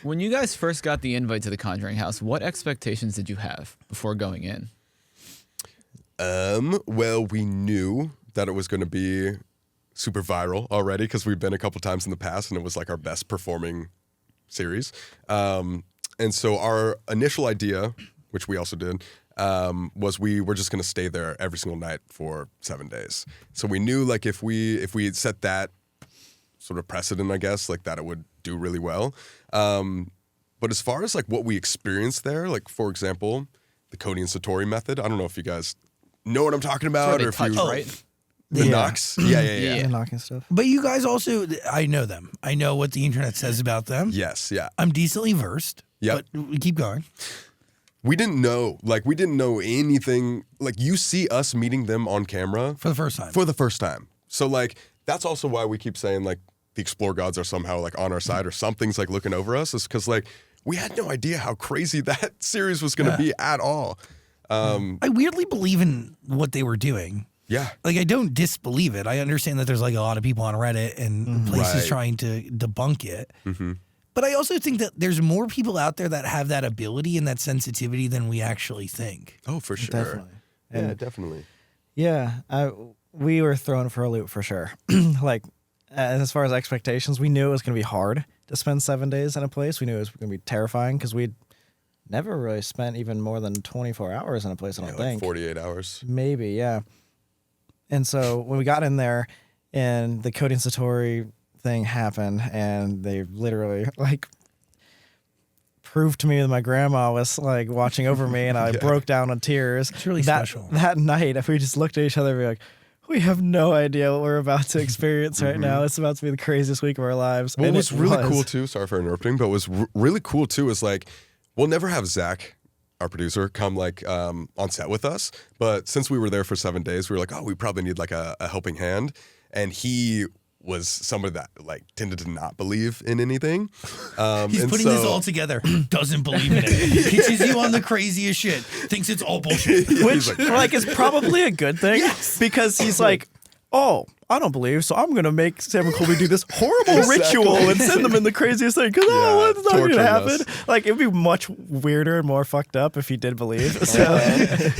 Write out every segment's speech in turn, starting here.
When you guys first got the invite to the Conjuring House, what expectations did you have before going in? Well, we knew that it was going to be super viral already because we've been a couple times in the past and it was like our best performing series. And so our initial idea, which we also did, was we were just going to stay there every single night for 7 days. So we knew like if we had set that sort of precedent, I guess, like that it would do really well. But as far as like what we experienced there, like for example, the Cody and Satori method, I don't know if you guys know what I'm talking about or if you right? The knocks. Yeah. The knocking stuff. But you guys also, I know them. I know what the internet says about them. Yes, yeah. I'm decently versed. Yep. But we keep going. We didn't know anything. Like you see us meeting them on camera For the first time. So like that's also why we keep saying like the Explore gods are somehow like on our side or something's like looking over us, is because like we had no idea how crazy that series was going to be at all. I weirdly believe in what they were doing. Yeah. Like, I don't disbelieve it. I understand that there's like a lot of people on Reddit and places Right. trying to debunk it. Mm-hmm. But I also think that there's more people out there that have that ability and that sensitivity than we actually think. Oh, for sure. Definitely. Yeah, definitely. Yeah, we were thrown for a loop for sure. Like, as far as expectations, we knew it was going to be hard to spend 7 days in a place. We knew it was going to be terrifying because we'd never really spent even more than 24 hours in a place, I don't Like think. 48 hours. Maybe, yeah. And so when we got in there and the Cody and Satori thing happened and they literally like proved to me that my grandma was like watching over me and I broke down in tears. It's really special. That night, if we just looked at each other and be like, we have no idea what we're about to experience right now. It's about to be the craziest week of our lives. What And was it really was. cool too, sorry for interrupting, but was really cool too is like, we'll never have Zach, our producer, come like on set with us. But since we were there for 7 days, we were like, oh, we probably need like a helping hand. And he was somebody that like tended to not believe in anything. He's putting this all together. Doesn't believe in it. Pitches you on the craziest shit. Thinks it's all bullshit. Which like is probably a good thing because he's like, oh, I don't believe, so I'm going to make Sam and Colby do this horrible ritual and send them in the craziest thing because, it's not going to happen. us. Like, it'd be much weirder and more fucked up if he did believe. So,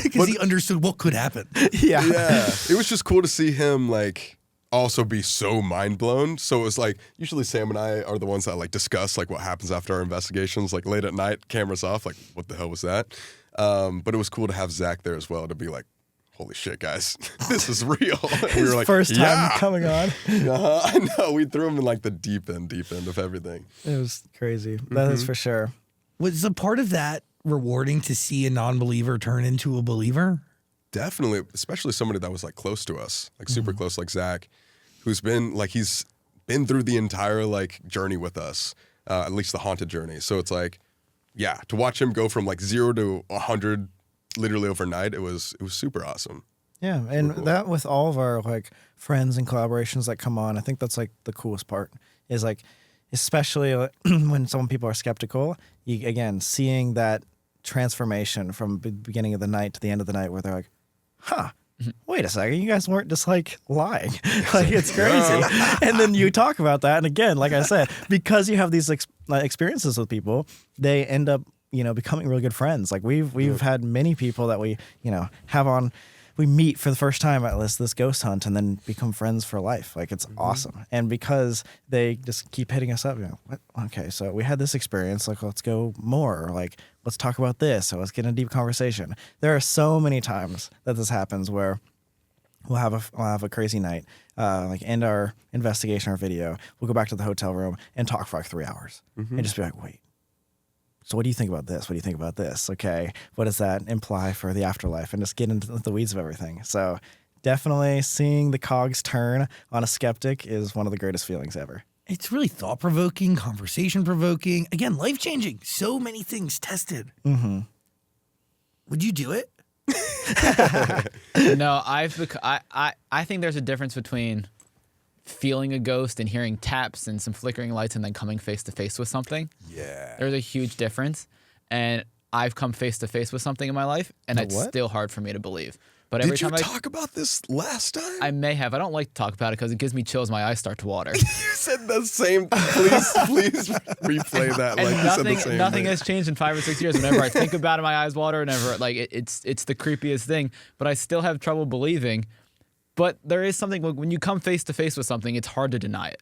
Because he understood what could happen. yeah. Yeah. It was just cool to see him like also be so mind blown. So it was like, usually Sam and I are the ones that like discuss like what happens after our investigations, like late at night, cameras off, like what the hell was that? But it was cool to have Zach there as well to be like, holy shit, guys, this is real. We were like, First time coming on. I know. We threw him in like the deep end of everything. It was crazy. That is for sure. Was a part of that rewarding to see a non-believer turn into a believer? Definitely, especially somebody that was like close to us, like super close, like Zach, who's been like, he's been through the entire like journey with us, at least the haunted journey. So it's like, yeah, to watch him go from like 0 to 100 literally overnight, it was super awesome. Yeah, and cool. that with all of our like friends and collaborations that come on, I think that's like the coolest part is like, especially when some people are skeptical, you again seeing that transformation from the beginning of the night to the end of the night where they're like, huh, wait a second, you guys weren't just like lying. Like it's crazy. And then you talk about that, and again, like I said, because you have these experiences with people, they end up becoming really good friends. Like we've had many people that we have on, we meet for the first time at this ghost hunt and then become friends for life. Like it's awesome. And because they just keep hitting us up, what? Okay, so we had this experience, like let's go more, or like let's talk about this, so let's get in a deep conversation. There are so many times that this happens where we'll have a crazy night, like end our investigation, our video, we'll go back to the hotel room and talk for like 3 hours and just be like, wait, so what do you think about this? What do you think about this? Okay, what does that imply for the afterlife? And just get into the weeds of everything. So definitely seeing the cogs turn on a skeptic is one of the greatest feelings ever. It's really thought-provoking, conversation-provoking. Again, life-changing. So many things tested. Mm-hmm. Would you do it? No, I think there's a difference between feeling a ghost and hearing taps and some flickering lights and then coming face to face with something. Yeah. There's a huge difference. And I've come face to face with something in my life, and it's still hard for me to believe. But every Did you time talk about this last time? I may have. I don't like to talk about it because it gives me chills. My eyes start to water. You said the same. Please replay that. And Like you said the same nothing thing. has changed in 5 or 6 years. Whenever I think about it, my eyes water. Whenever like it's the creepiest thing. But I still have trouble believing. But there is something when you come face to face with something, it's hard to deny it.